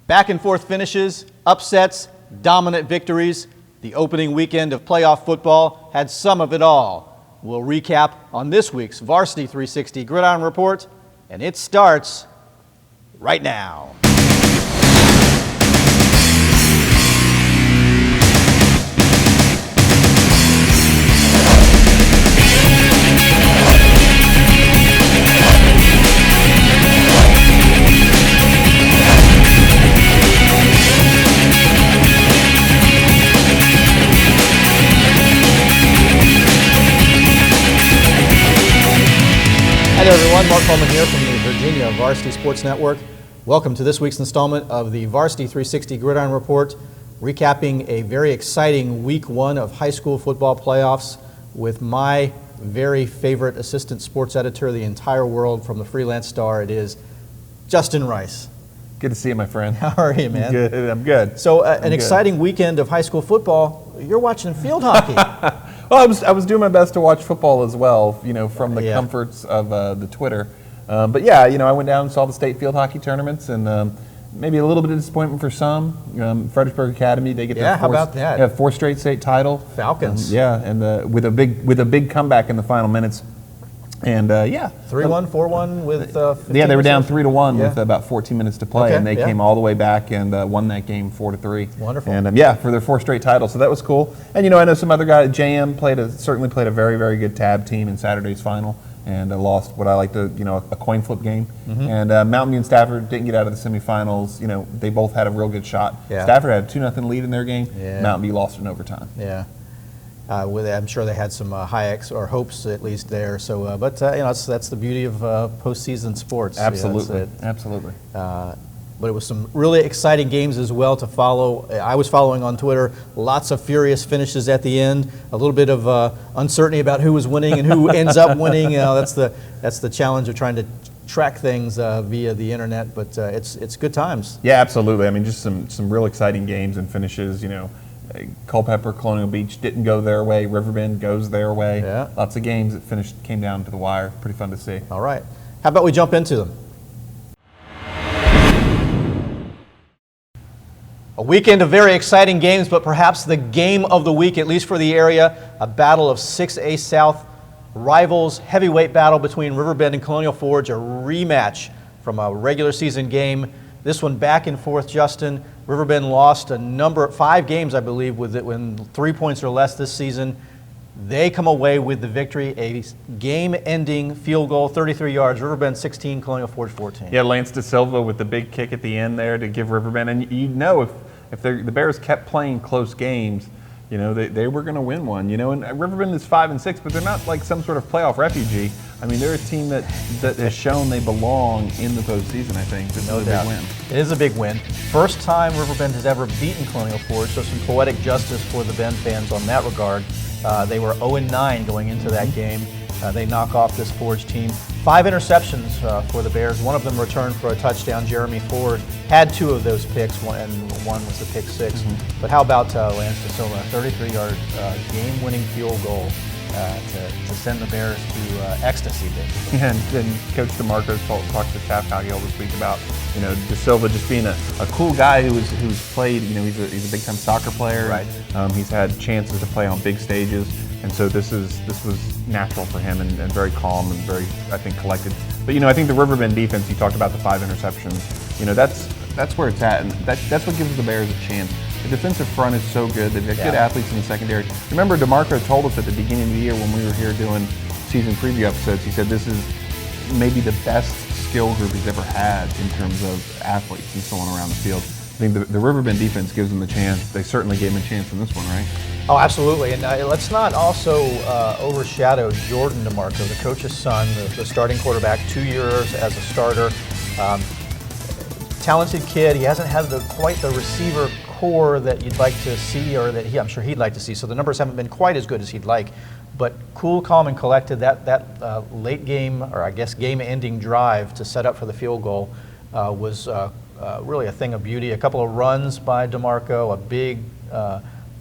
Back and forth finishes, upsets, dominant victories. The opening weekend of playoff football had some of it all. We'll recap on this week's Varsity 360 Gridiron Report, and it starts right now. Hi there everyone, Mark Coleman here from the Virginia Varsity Sports Network. Welcome to this week's installment of the Varsity 360 Gridiron Report, recapping a very exciting week one of high school football playoffs with my very favorite assistant sports editor of the entire world from the Freelance Star. It is Justin Rice. Good to see you, my friend. How are you, man? Good. I'm good. So an exciting weekend of high school football. You're watching field hockey. Well, I was doing my best to watch football as well, from the comforts of the Twitter. But yeah, I went down and saw the state field hockey tournaments, and maybe a little bit of disappointment for some. Fredericksburg Academy, they get their how about that? Yeah, fourth straight state title. Falcons. And with a big comeback in the final minutes. And 3-1, 4-1 with 15 they were down 3-1 Yeah. with about 14 minutes to play, and they came all the way back and won that game 4-3. Wonderful. And for their fourth straight title, so that was cool. And I know some other guys. JM certainly played a very, very good tab team in Saturday's final, and lost what I like to a coin flip game. Mm-hmm. And Mountain View and Stafford didn't get out of the semifinals. They both had a real good shot. Yeah. Stafford had a 2-0 lead in their game. Yeah. Mountain View lost in overtime. Yeah. I'm sure they had some high hopes at least there. So, but that's the beauty of postseason sports. Absolutely, absolutely. But it was some really exciting games as well to follow. I was following on Twitter. Lots of furious finishes at the end. A little bit of uncertainty about who was winning and who ends up winning. That's the challenge of trying to track things via the internet. But it's good times. Yeah, absolutely. I mean, just some real exciting games and finishes. Culpeper, Colonial Beach didn't go their way. Riverbend goes their way. Yeah. Lots of games that came down to the wire. Pretty fun to see. All right. How about we jump into them? A weekend of very exciting games, but perhaps the game of the week, at least for the area, a battle of 6A South rivals, heavyweight battle between Riverbend and Colonial Forge, a rematch from a regular season game. This one back and forth, Justin. Riverbend lost 5 games, I believe, when 3 points or less this season. They come away with the victory, a game-ending field goal, 33 yards. Riverbend 16, Colonial Forge 14. Yeah, Lance De Silva with the big kick at the end there to give Riverbend, and if the Bears kept playing close games, they were going to win one. And Riverbend is 5-6, but they're not like some sort of playoff refugee. I mean, they're a team that has shown they belong in the postseason, I think. This is a big win. It is a big win. First time Riverbend has ever beaten Colonial Forge, so some poetic justice for the Bend fans on that regard. They were 0-9 going into that game. They knock off this Forge team. 5 interceptions for the Bears. One of them returned for a touchdown. Jeremy Ford had 2 of those picks, and one was the pick 6. Mm-hmm. But how about Lance De Silva, 33-yard game-winning field goal to send the Bears to ecstasy, basically. And Coach DeMarco talked to Staff Calgill this week about De Silva just being a cool guy who's played. He's a big-time soccer player. Right. He's had chances to play on big stages. And so this was natural for him and very calm and very, I think, collected. But I think the Riverbend defense, you talked about the 5 interceptions. That's where it's at, and that's what gives the Bears a chance. The defensive front is so good. They've got good athletes in the secondary. Remember, DeMarco told us at the beginning of the year when we were here doing season preview episodes, he said this is maybe the best skill group he's ever had in terms of athletes and so on around the field. I think the Riverbend defense gives them a chance. They certainly gave him a chance in this one, right? Oh, absolutely. And let's not also overshadow Jordan DeMarco, the coach's son, the starting quarterback, 2 years as a starter. Talented kid. He hasn't had quite the receiver core that you'd like to see, or that I'm sure he'd like to see. So the numbers haven't been quite as good as he'd like. But cool, calm, and collected. That late game, or I guess game-ending drive to set up for the field goal was really a thing of beauty. A couple of runs by DeMarco, a big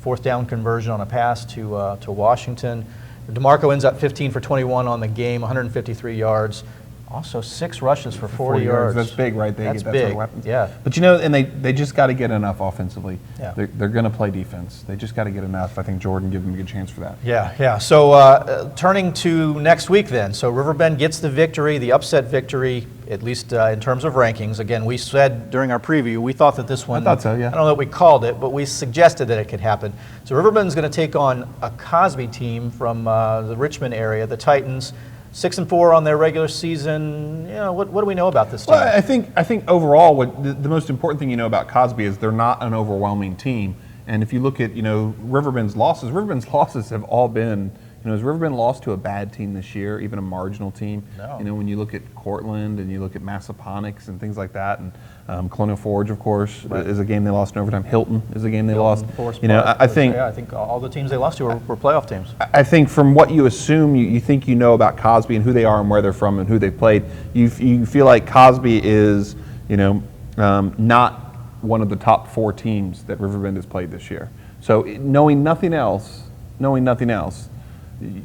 fourth down conversion on a pass to Washington. DeMarco ends up 15 for 21 on the game, 153 yards. Also, 6 rushes for 40 yards. That's big, right? They That's get that big. sort of weapon. Yeah. But and they just got to get enough offensively. Yeah. They're going to play defense. They just got to get enough. I think Jordan give them a good chance for that. Yeah. So turning to next week then. So Riverbend gets the victory, the upset victory, at least in terms of rankings. Again, we said during our preview, we thought that this one, I thought so, yeah. I don't know that we called it, but we suggested that it could happen. So Riverbend's going to take on a Cosby team from the Richmond area, the Titans. 6-4 on their regular season. What do we know about this team? Well, I think overall, what the most important thing you know about Cosby is they're not an overwhelming team. And if you look at Riverbend's losses have all been. Has Riverbend lost to a bad team this year, even a marginal team? No. When you look at Cortland and you look at Massaponax and things like that, and Colonial Forge, of course, is a game they lost in overtime. Hilton is a game they lost. I think all the teams they lost to were playoff teams. I think from what you assume, you think you know about Cosby and who they are and where they're from and who they've played, you feel like Cosby is, not one of the top 4 teams that Riverbend has played this year. So knowing nothing else,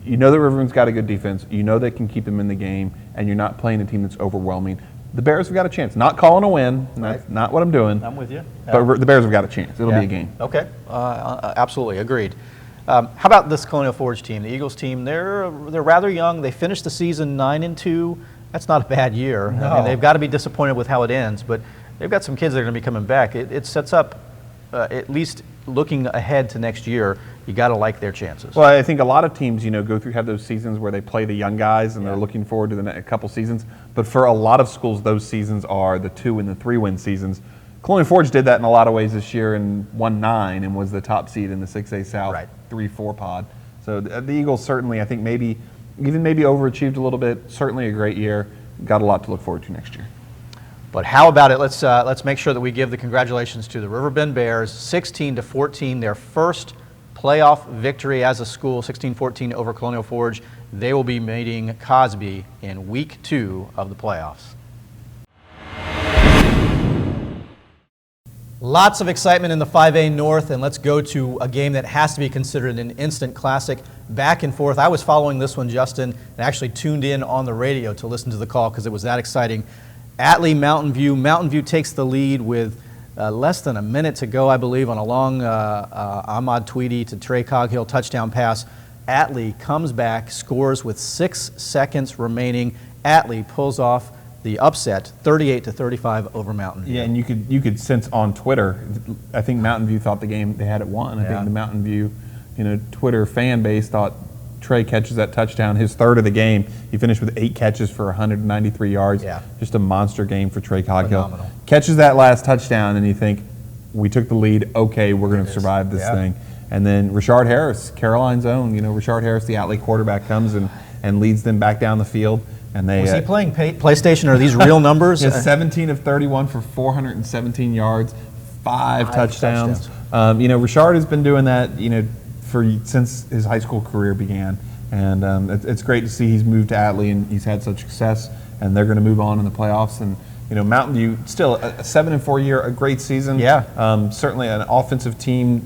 you know that Riverbend's got a good defense. You know they can keep them in the game, and you're not playing a team that's overwhelming. The Bears have got a chance. Not calling a win. That's not what I'm doing. I'm with you. But the Bears have got a chance. It'll be a game. Okay. Absolutely. Agreed. How about this Colonial Forge team, the Eagles team? They're rather young. They finished the season 9-2. That's not a bad year. No. I mean, they've got to be disappointed with how it ends, but they've got some kids that are going to be coming back. It sets up, at least looking ahead to next year, you got to like their chances. Well, I think a lot of teams, have those seasons where they play the young guys and they're looking forward to the next couple seasons. But for a lot of schools, those seasons are the 2 and the 3 win seasons. Colonial Forge did that in a lot of ways this year and won 9 and was the top seed in the 6A South 3-4 pod. So the Eagles certainly, I think maybe overachieved a little bit. Certainly a great year. Got a lot to look forward to next year. But how about it? Let's make sure that we give the congratulations to the Riverbend Bears, 16-14, their first playoff victory as a school, 16-14 over Colonial Forge. They will be meeting Cosby in week 2 of the playoffs. Lots of excitement in the 5A North, and let's go to a game that has to be considered an instant classic. Back and forth. I was following this one, Justin, and actually tuned in on the radio to listen to the call because it was that exciting. Atlee Mountain View. Mountain View takes the lead with less than a minute to go, I believe, on a long Ahmad Tweedy to Trey Coghill touchdown pass. Atlee comes back, scores with 6 seconds remaining. Atlee pulls off the upset, 38-35 over Mountain View. Yeah, and you could sense on Twitter, I think Mountain View thought the game they had it won. I think the Mountain View, Twitter fan base thought Trey catches that touchdown, his 3rd of the game. He finished with 8 catches for 193 yards. Yeah. Just a monster game for Trey Coghill. Phenomenal. Catches that last touchdown, and you think, we took the lead. Okay, we're going to survive this thing. And then Rashard Harris, Caroline's own. Rashard Harris, the Atlee quarterback, comes and leads them back down the field. And they was he playing PlayStation? Or are these real numbers? 17 of 31 for 417 yards, 5 touchdowns. Rashard has been doing that. Since his high school career began, and it's great to see he's moved to Atlee and he's had such success, and they're going to move on in the playoffs. And Mountain View still a 7-4 year, a great season. Yeah, certainly an offensive team.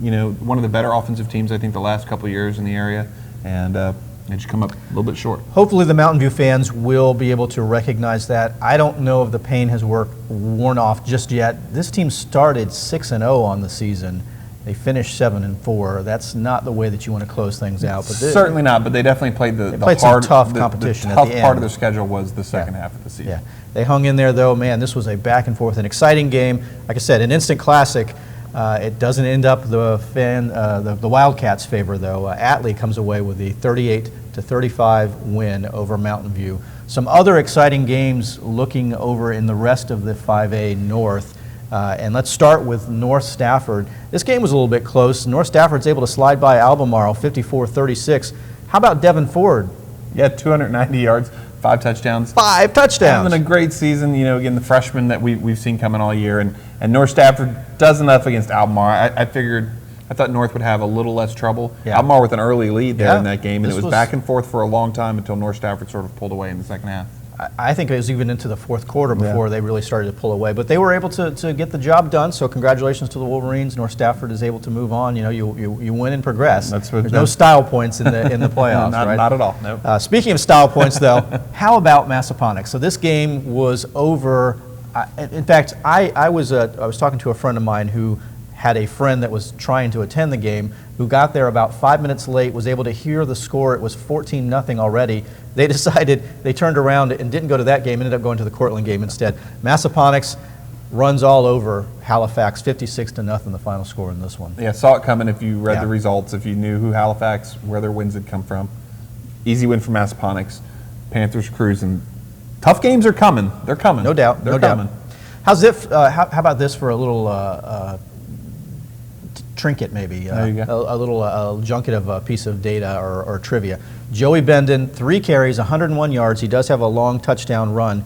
One of the better offensive teams I think the last couple of years in the area, and they just come up a little bit short. Hopefully the Mountain View fans will be able to recognize that. I don't know if the pain has worn off just yet. This team started 6-0 on the season. They finished 7-4. That's not the way that you want to close things out. But certainly not. But they definitely played the hard, tough competition. The tough at the part end. of their schedule was the second half of the season. Yeah, they hung in there though. Man, this was a back and forth, an exciting game. Like I said, an instant classic. It doesn't end up the Wildcats' favor though. Atlee comes away with the 38-35 win over Mountain View. Some other exciting games looking over in the rest of the 5A North. And let's start with North Stafford. This game was a little bit close. North Stafford's able to slide by Albemarle 54-36. How about Devin Ford? Yeah, 290 yards, 5 touchdowns. 5 touchdowns. Having a great season. Again, the freshman that we've seen coming all year. And North Stafford does enough against Albemarle. I thought North would have a little less trouble. Yeah. Albemarle with an early lead there in that game, and it was back and forth for a long time until North Stafford sort of pulled away in the second half. I think it was even into the fourth quarter before they really started to pull away. But they were able to get the job done, so congratulations to the Wolverines. North Stafford is able to move on. You win and progress. There's no style points in the playoffs, right? Not at all, no. Speaking of style points, though, how about Massaponax? So this game was over. In fact, I was talking to a friend of mine who had a friend that was trying to attend the game, who got there about 5 minutes late, was able to hear the score. It was 14-0 already. They decided, they turned around and didn't go to that game, ended up going to the Cortland game instead. Massaponax runs all over Halifax, 56-0 the final score in this one. Yeah, saw it coming if you read the results, if you knew who Halifax, where their wins had come from. Easy win for Massaponax. Panthers cruising. Tough games are coming. They're coming. No doubt. They're coming. How's it? How about this for a little trinket, maybe? There you go. A little junket of a piece of data or trivia. Joey Benden, 3 carries, 101 yards. He does have a long touchdown run.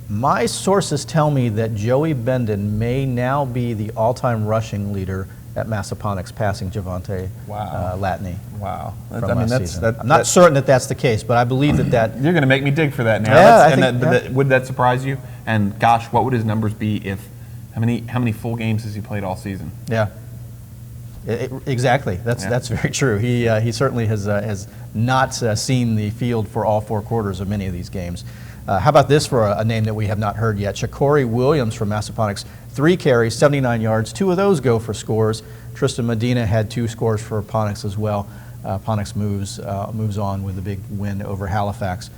My sources tell me that Joey Benden may now be the all-time rushing leader at Massaponax, passing Javante Latney. Wow. I'm not certain that that's the case, but I believe that You're going to make me dig for that now. Yeah, would that surprise you? And gosh, what would his numbers be if how many full games has he played all season? Yeah. Exactly. That's very true. He certainly has not seen the field for all 4 quarters of many of these games. How about this for a name that we have not heard yet? Shakori Williams from Massaponax, 3 carries, 79 yards. 2 of those go for scores. Tristen Medina had 2 scores for Ponax as well. Ponax moves on with a big win over Halifax.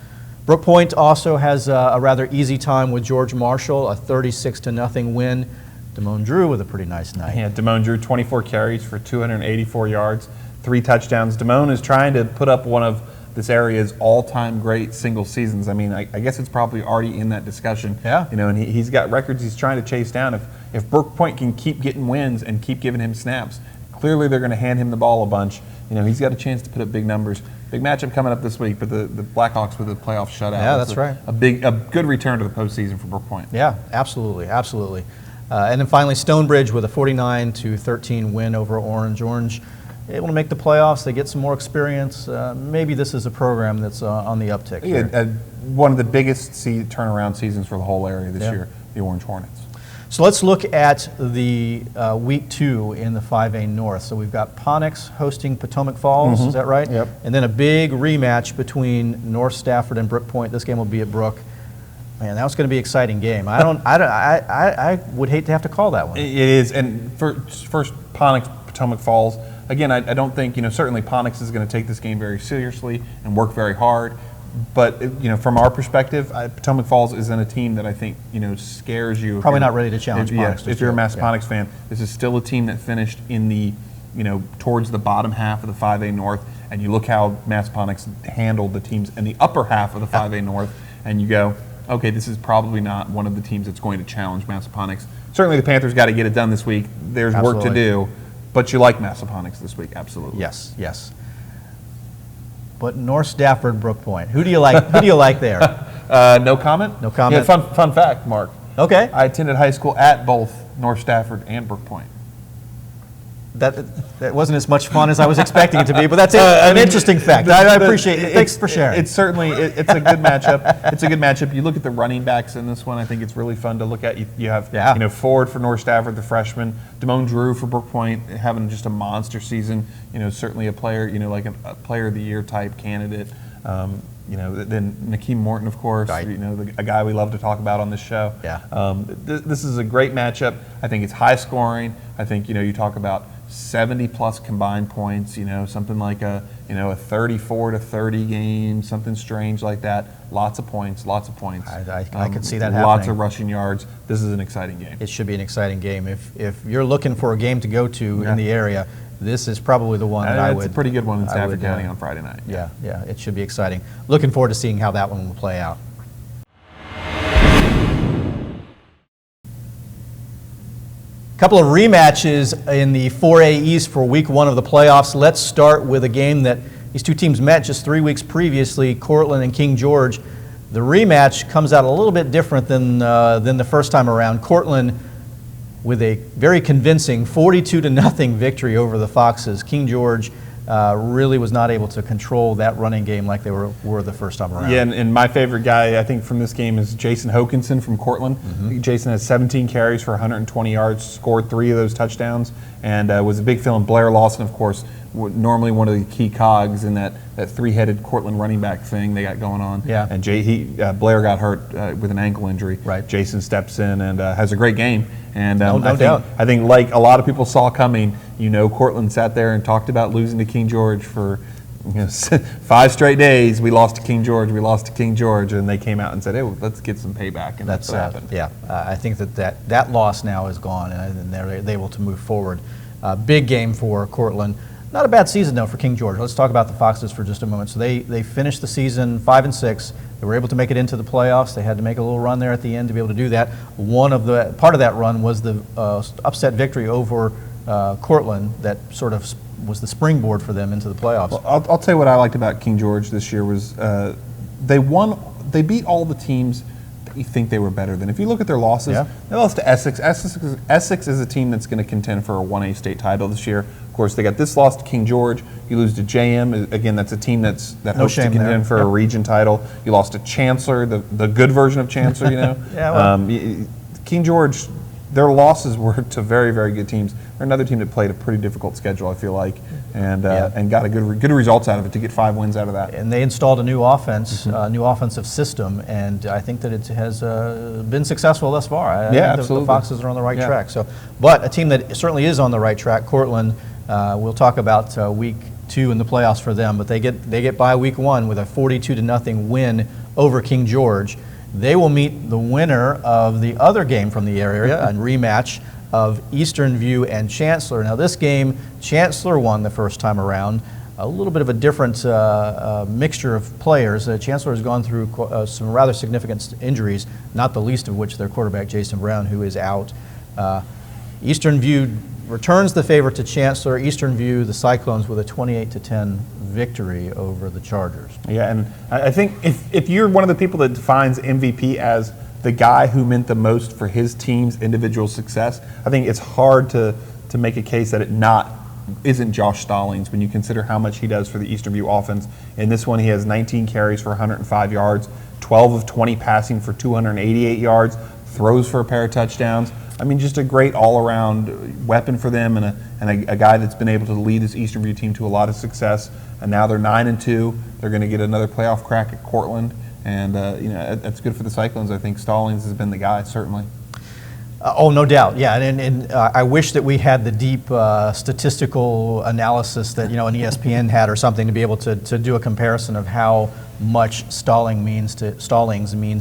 Brook Point also has a rather easy time with George Marshall, a 36-0 win. Damone Drew with a pretty nice night. Yeah, Damone Drew, 24 carries for 284 yards, 3 touchdowns. Damone is trying to put up one of this area's all-time great single seasons. I mean, I guess it's probably already in that discussion. Yeah. And he's got records he's trying to chase down. If Brook Point can keep getting wins and keep giving him snaps, clearly they're going to hand him the ball a bunch. He's got a chance to put up big numbers. Big matchup coming up this week, but the Blackhawks with the playoff shutout. Yeah, that's right. A good return to the postseason for Brook Point. Yeah, absolutely. And then finally, Stonebridge with a 49-13 win over Orange. Orange able to make the playoffs. They get some more experience. Maybe this is a program that's on the uptick. Yeah, one of the biggest turnaround seasons for the whole area this year, the Orange Hornets. So let's look at the week 2 in the 5A North. So we've got Ponax hosting Potomac Falls. Is that right? Yep. And then a big rematch between North Stafford and Brook Point. This game will be at Brook. Man, that was going to be an exciting game. I would hate to have to call that one. It is, and first Ponax, Potomac Falls. Again, I don't think, certainly Ponax is going to take this game very seriously and work very hard. But, from our perspective, Potomac Falls isn't a team that I think, scares you. Probably not ready to challenge Ponax. If you're a Massaponax fan, this is still a team that finished in the, towards the bottom half of the 5A North. And you look how Massaponax handled the teams in the upper half of the 5A North, and you go, okay, this is probably not one of the teams that's going to challenge Massaponax. Certainly the Panthers got to get it done this week. There's work to do. But you like Massaponax this week, absolutely. Yes. But North Stafford, Brook Point. Who do you like? Who do you like there? No comment. No comment. Yeah, fun fact, Mark. Okay. I attended high school at both North Stafford and Brook Point. That wasn't as much fun as I was expecting it to be, but that's an interesting fact. I appreciate it. Thanks for sharing. It's certainly it's a good matchup. It's a good matchup. You look at the running backs in this one. I think it's really fun to look at. You have Ford for North Stafford, the freshman, Damone Drew for Brook Point, having just a monster season. Certainly a player, like a player of the year type candidate. Then Nakeem Morton, of course, right. A guy we love to talk about on this show. Yeah. This is a great matchup. I think it's high scoring. I think, you talk about 70-plus combined points, something like a 34-30 game, something strange like that. Lots of points. I could see that happening. Lots of rushing yards. This is an exciting game. It should be an exciting game. If you're looking for a game to go to in the area, this is probably the one that I would. It's a pretty good one in Stafford County on Friday night. Yeah, it should be exciting. Looking forward to seeing how that one will play out. Couple of rematches in the 4A East for week 1 of the playoffs. Let's start with a game that these two teams met just 3 weeks previously, Cortland and King George. The rematch comes out a little bit different than the first time around. Cortland with a very convincing 42-0 victory over the Foxes. King George really was not able to control that running game like they were the first time around. Yeah, and my favorite guy, I think, from this game is Jason Hokinson from Cortland. Jason has 17 carries for 120 yards, scored 3 of those touchdowns, and was a big fill in. Blair Lawson, of course, normally one of the key cogs in that three-headed Cortland running back thing they got going on. Yeah. And Blair got hurt with an ankle injury. Right. Jason steps in and has a great game. And No doubt. I think like a lot of people saw coming, Cortland sat there and talked about losing to King George for 5 straight days. We lost to King George. We lost to King George, and they came out and said, "Hey, let's get some payback." And that's what happened. Yeah, I think that loss now is gone, and they're able to move forward. Big game for Cortland. Not a bad season though for King George. Let's talk about the Foxes for just a moment. So they finished the season 5-6. They were able to make it into the playoffs. They had to make a little run there at the end to be able to do that. Part of that run was the upset victory over Cortland that sort of was the springboard for them into the playoffs. Well, I'll tell you what I liked about King George this year was they beat all the teams that you think they were better than. If you look at their losses, they lost to Essex. Essex is a team that's going to contend for a 1A state title this year. Of course, they got this loss to King George. You lose to JM. Again, that's a team that hopes to contend for a region title. You lost to Chancellor, the good version of Chancellor, Yeah, well. King George, their losses were to very, very good teams. They're another team that played a pretty difficult schedule, I feel like, and got a good results out of it to get 5 wins out of that. And they installed a new offense, new offensive system, and I think that it has been successful thus far. I think absolutely. The Foxes are on the right track. But a team that certainly is on the right track, Cortland. We'll talk about week 2 in the playoffs for them, but they get by week 1 with a 42-0 win over King George. They will meet the winner of the other game from the area, a rematch of Eastern View and Chancellor. Now this game, Chancellor won the first time around. A little bit of a different mixture of players. Chancellor has gone through some rather significant injuries, not the least of which their quarterback Jason Brown, who is out. Eastern View returns the favor to Chancellor. Eastern View, the Cyclones, with a 28-10 victory over the Chargers. Yeah, and I think if you're one of the people that defines MVP as the guy who meant the most for his team's individual success, I think it's hard to make a case that it isn't Josh Stallings when you consider how much he does for the Eastern View offense. In this one, he has 19 carries for 105 yards, 12 of 20 passing for 288 yards, throws for a pair of touchdowns. I mean, just a great all-around weapon for them, and a guy that's been able to lead this Eastern View team to a lot of success. And now they're 9-2. They're going to get another playoff crack at Cortland, and that's good for the Cyclones. I think Stallings has been the guy, certainly. No doubt, yeah, and I wish that we had the deep statistical analysis that an ESPN had or something to be able to do a comparison of how much Stallings means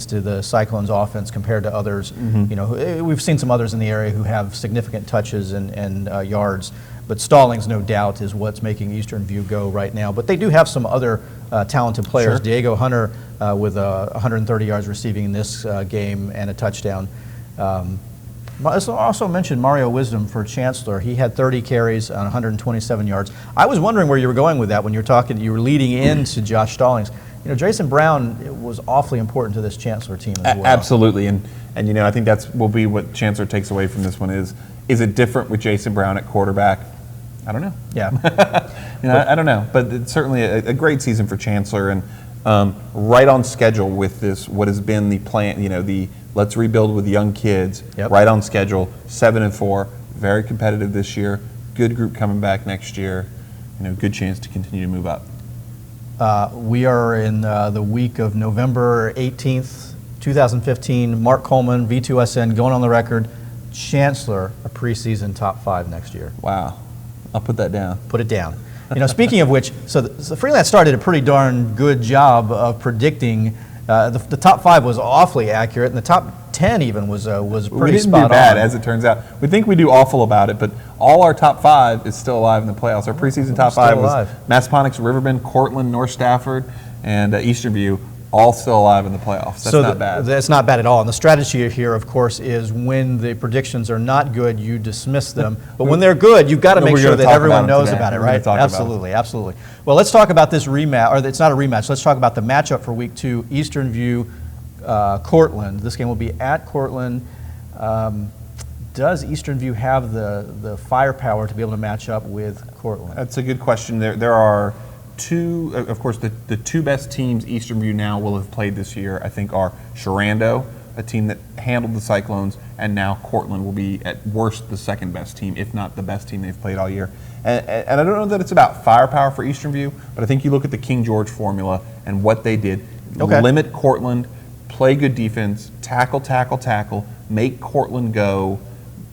to the Cyclones offense compared to others. We've seen some others in the area who have significant touches and yards, but Stallings, no doubt, is what's making Eastern View go right now. But they do have some other talented players. Sure. Diego Hunter with 130 yards receiving in this game and a touchdown. I also mentioned Mario Wisdom for Chancellor. He had 30 carries on 127 yards. I was wondering where you were going with that when you were leading into Josh Stallings. Jason Brown was awfully important to this Chancellor team as well. Absolutely, and I think will be what Chancellor takes away from this one is it different with Jason Brown at quarterback? I don't know. Yeah. I don't know, but it's certainly a great season for Chancellor, and right on schedule with this, what has been the plan, the let's rebuild with young kids, right on schedule, 7-4, very competitive this year, good group coming back next year, good chance to continue to move up. We are in the week of November 18th, 2015. Mark Coleman, V2SN, going on the record. Chancellor, a preseason top 5 next year. Wow. I'll put that down. Put it down. Speaking of which, so the Freelance Star did a pretty darn good job of predicting. The top 5 was awfully accurate, and the top 10 even was pretty spot on. We didn't do bad, as it turns out. We think we do awful about it, but all our top 5 is still alive in the playoffs. Our preseason top 5 was Massaponax, Riverbend, Cortland, North Stafford, and Eastern View, all still alive in the playoffs. That's not bad. That's not bad at all. And the strategy here, of course, is when the predictions are not good, you dismiss them. But when they're good, you've got to make sure that everyone knows about it, right? Absolutely, absolutely. Well, let's talk about this rematch, or it's not a rematch. Let's talk about the matchup for week 2, Eastern View, Cortland. This game will be at Cortland. does Eastern View have the firepower to be able to match up with Cortland? That's a good question. There are two, of course, the two best teams Eastern View now will have played this year, I think, are Sharando, a team that handled the Cyclones, and now Cortland will be at worst the second best team, if not the best team they've played all year. And I don't know that it's about firepower for Eastern View, but I think you look at the King George formula and what they did. Okay. Limit Cortland, play good defense, tackle, make Cortland go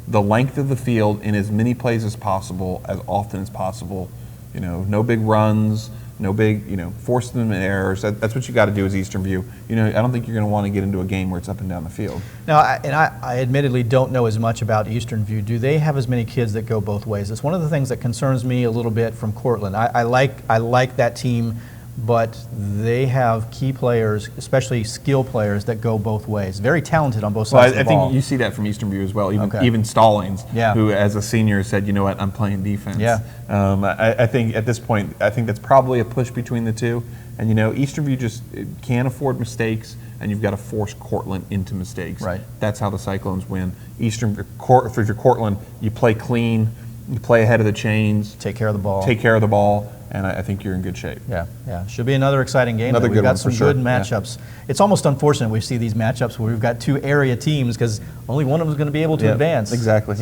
the length of the field in as many plays as possible, as often as possible. No big runs, no big, forcing them in errors. That's what you got to do as Eastern View. I don't think you're going to want to get into a game where it's up and down the field. Now, I admittedly don't know as much about Eastern View. Do they have as many kids that go both ways? It's one of the things that concerns me a little bit from Cortland. I like that team, but they have key players, especially skill players, that go both ways. Very talented on both sides of the ball. I think you see that from Eastern View as well. Okay. Even Stallings, Yeah. who as a senior said, you know what, I'm playing defense. Yeah. I think at this point, I think that's probably a push between the two. And Eastern View just can't afford mistakes, and you've got to force Cortland into mistakes. Right. That's how the Cyclones win. For your Cortland, you play clean, you play ahead of the chains, Take care of the ball. And I think you're in good shape. Yeah. Should be another exciting game. Another We've good got one some for sure. good matchups. It's almost unfortunate we see these matchups where we've got two area teams because only one of them is going to be able to advance. Exactly.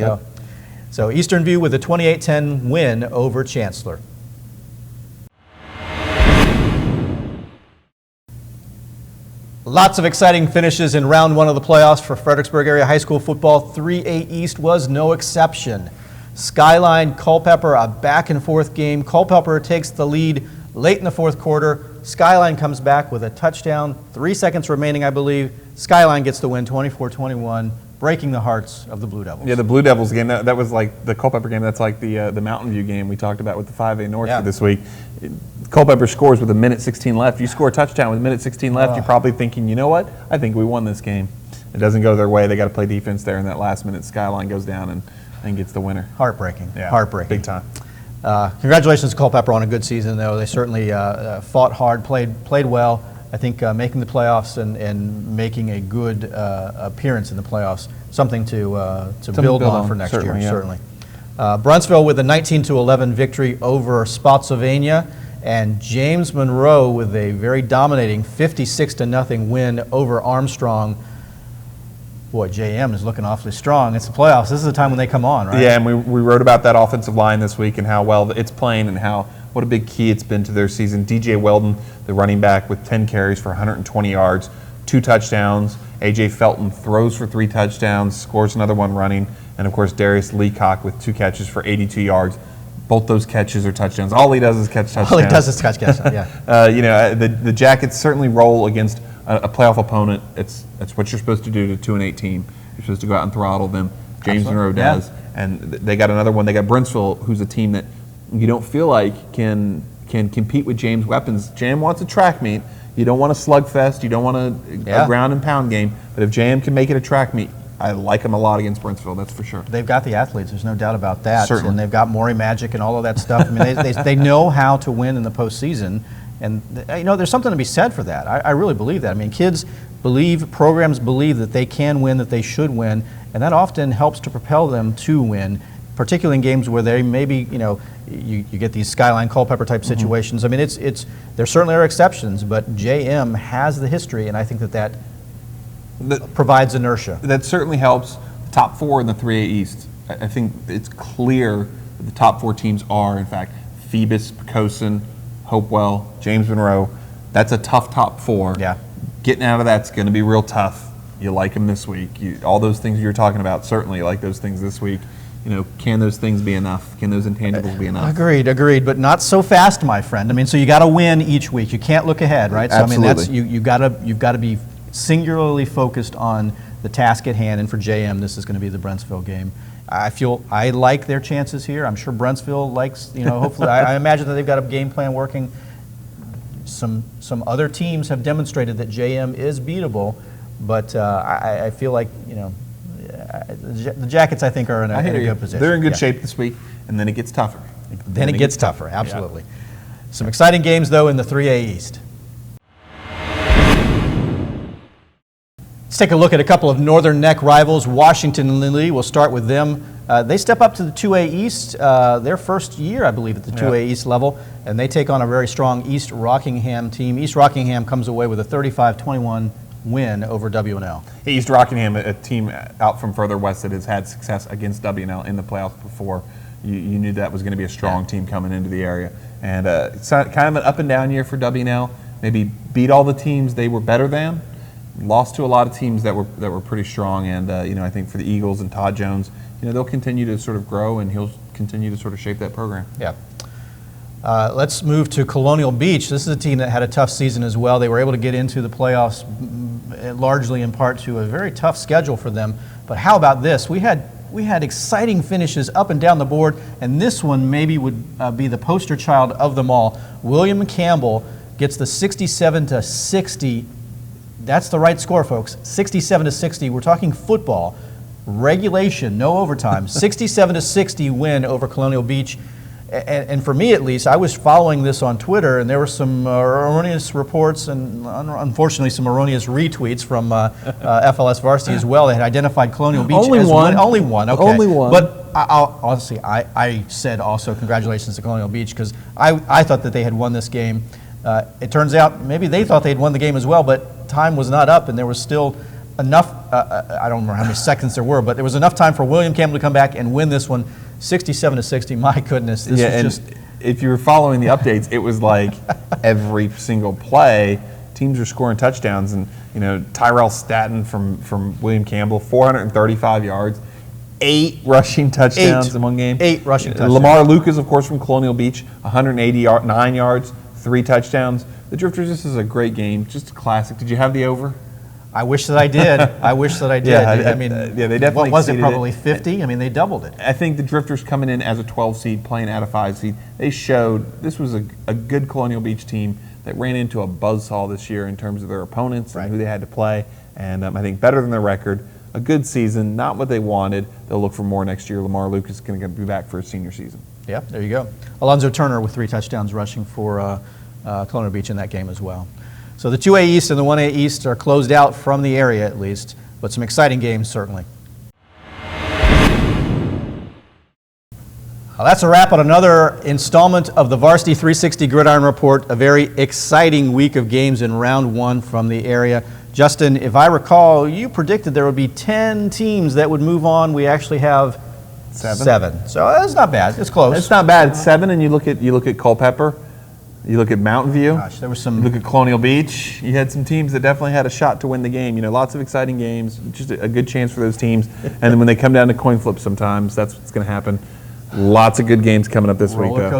So Eastern View with a 28-10 win over Chancellor. Lots of exciting finishes in round one of the playoffs for Fredericksburg area high school football. 3A East was no exception. Skyline, Culpeper, a back-and-forth game. Culpeper takes the lead late in the fourth quarter. Skyline comes back with a touchdown. 3 seconds remaining, I believe. Skyline gets the win, 24-21, breaking the hearts of the Blue Devils. Yeah, the Blue Devils game, that was like the Culpeper game. That's like the Mountain View game we talked about with the 5A North for this week. Culpeper scores with a minute 16 left. You score a touchdown with a minute 16 left, you're probably thinking, you know what? I think we won this game. It doesn't go their way. They got to play defense there in that last minute. Skyline goes down and gets the winner. Heartbreaking. Yeah, Heartbreaking. big time. Congratulations to Culpeper on a good season, though. They certainly fought hard, played well. I think making the playoffs and making a good appearance in the playoffs, something to build on for next year, certainly. Bruntsville with a 19-11 victory over Spotsylvania, and James Monroe with a very dominating 56-0 win over Armstrong. Boy, JM is looking awfully strong. It's the playoffs. This is the time when they come on, right? Yeah, and we wrote about that offensive line this week and how well it's playing and what a big key it's been to their season. DJ Weldon, the running back, with 10 carries for 120 yards, 2 touchdowns. AJ Felton throws for 3 touchdowns, scores another one running. And, of course, Darius Leacock with 2 catches for 82 yards. Both those catches are touchdowns. All he does is catch touchdowns. All he does is catch touchdowns, yeah. The Jackets certainly roll against a playoff opponent. It's what you're supposed to do to 2-8 team. You're supposed to go out and throttle them. James Monroe does. Yeah. And they got another one. They got Brentsville, who's a team that you don't feel like can compete with James' weapons. JM wants a track meet. You don't want a slugfest. You don't want a ground and pound game. But if JM can make it a track meet, I like them a lot against Brentsville, that's for sure. They've got the athletes, there's no doubt about that. Certainly. And they've got Maury Magic and all of that stuff. I mean, they know how to win in the postseason. And, there's something to be said for that. I really believe that. I mean, kids believe, programs believe that they can win, that they should win, and that often helps to propel them to win, particularly in games where they maybe, you get these Skyline Culpeper type situations. I mean, there certainly are exceptions, but JM has the history, and I think that provides inertia. That certainly helps. The top 4 in the 3A East, I think it's clear that the top 4 teams are, in fact, Phoebus, Pocosin, Hopewell, James Monroe. That's a tough top 4. Yeah. Getting out of that's going to be real tough. You like them this week. All those things you're talking about, certainly you like those things this week. Can those things be enough? Can those intangibles be enough? Agreed, but not so fast, my friend. I mean, so you got to win each week. You can't look ahead, right? So Absolutely. I mean, you've got to be singularly focused on the task at hand, and for JM, this is going to be the Brentsville game. I like their chances here. I'm sure Brentsville likes, hopefully, I imagine that they've got a game plan working. Some other teams have demonstrated that JM is beatable, but I feel like, the Jackets, I think, are in a good position. They're in good shape this week, and then it gets tougher. Then it gets tougher, absolutely. Yeah. Some exciting games, though, in the 3A East. Let's take a look at a couple of Northern Neck rivals. Washington and Lee, we'll start with them. They step up to the 2A East, their first year, I believe, at the 2A East level, and they take on a very strong East Rockingham team. East Rockingham comes away with a 35-21 win over W&L. East Rockingham, a team out from further west that has had success against W&L in the playoffs before. You knew that was going to be a strong team coming into the area. And it's kind of an up and down year for W&L. Maybe beat all the teams they were better than. Lost to a lot of teams that were pretty strong. And I think for the Eagles and Todd Jones, they'll continue to sort of grow, and he'll continue to sort of shape that program. Yeah. Let's move to Colonial Beach. This is a team that had a tough season as well. They were able to get into the playoffs largely in part to a very tough schedule for them. But how about this? We had exciting finishes up and down the board, and this one maybe would be the poster child of them all. William Campbell gets the 67-60. That's the right score, folks. 67-60. We're talking football, regulation, no overtime. 67-60 win over Colonial Beach. And for me, at least, I was following this on Twitter, and there were some erroneous reports and, unfortunately, some erroneous retweets from FLS Varsity as well. They had identified Colonial Beach Only as one. Only one, okay. Only one. But honestly, I said also congratulations to Colonial Beach because I thought that they had won this game. It turns out maybe they thought they'd won the game as well, but time was not up, and there was still enough, I don't remember how many seconds there were, but there was enough time for William Campbell to come back and win this one. 67-60, my goodness. This is just. If you were following the updates, it was like every single play, teams are scoring touchdowns. And, Tyrell Staton from William Campbell, 435 yards, 8 rushing touchdowns in one game. 8 rushing touchdowns. Lamar Lucas, of course, from Colonial Beach, 189 yards, 3 touchdowns. The Drifters, this is a great game, just a classic. Did you have the over? I wish that I did. I mean, they definitely what was it, exceeded probably 50? I mean, they doubled it. I think the Drifters coming in as a 12 seed, playing at a 5 seed, they showed this was a good Colonial Beach team that ran into a buzzsaw this year in terms of their opponents and who they had to play. And I think better than their record, a good season, not what they wanted. They'll look for more next year. Lamar Lucas is going to be back for his senior season. Yeah, there you go. Alonzo Turner with 3 touchdowns rushing for Colonial Beach in that game as well. So the 2A East and the 1A East are closed out from the area at least, but some exciting games certainly. Well, that's a wrap on another installment of the Varsity 360 Gridiron Report, a very exciting week of games in round 1 from the area. Justin, if I recall, you predicted there would be 10 teams that would move on. We actually have 7. So that's not bad. It's close. It's not bad. It's 7, and you look at Culpeper. You look at Mountain View. Gosh, there was some. You look at Colonial Beach. You had some teams that definitely had a shot to win the game. Lots of exciting games. Just a good chance for those teams. And then when they come down to coin flips, sometimes that's what's going to happen. Lots of good games coming up this week. Roller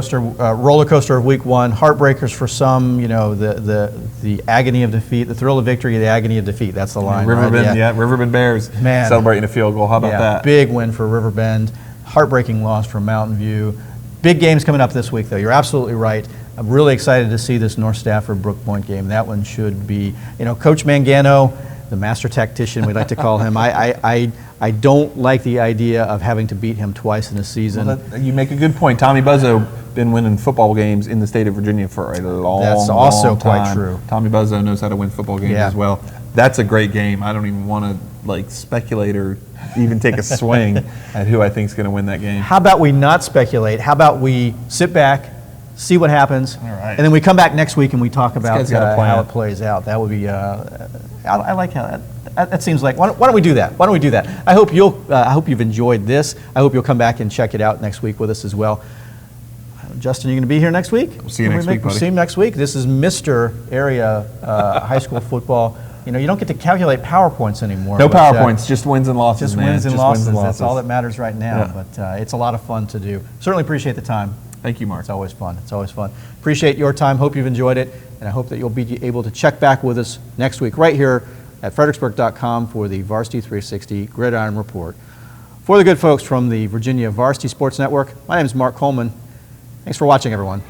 coaster of week 1. Heartbreakers for some. The agony of defeat, the thrill of victory, the agony of defeat. That's the line. Riverbend, right? Riverbend Bears celebrating a field goal. How about that? Big win for Riverbend. Heartbreaking loss for Mountain View. Big games coming up this week, though. You're absolutely right. I'm really excited to see this North Stafford-Brook Point game. That one should be, Coach Mangano, the master tactician, we like to call him. I don't like the idea of having to beat him twice in a season. Well, you make a good point. Tommy Buzzo been winning football games in the state of Virginia for a long time. That's also quite true. Tommy Buzzo knows how to win football games as well. That's a great game. I don't even want to speculate or even take a swing at who I think is going to win that game. How about we not speculate? How about we sit back, see what happens, all right, and then we come back next week and we talk about how it plays out. That would be. I like how that seems like. Why don't we do that? I hope you've enjoyed this. I hope you'll come back and check it out next week with us as well. Justin, you going to be here next week? We'll see you next week, buddy. We'll see you next week. This is Mr. Area High School Football. You don't get to calculate PowerPoints anymore. No PowerPoints, just wins and losses, just man. Wins and losses. That's all that matters right now. Yeah. But it's a lot of fun to do. Certainly appreciate the time. Thank you, Mark. It's always fun. Appreciate your time. Hope you've enjoyed it. And I hope that you'll be able to check back with us next week right here at Fredericksburg.com for the Varsity 360 Gridiron Report. For the good folks from the Virginia Varsity Sports Network, my name is Mark Coleman. Thanks for watching, everyone.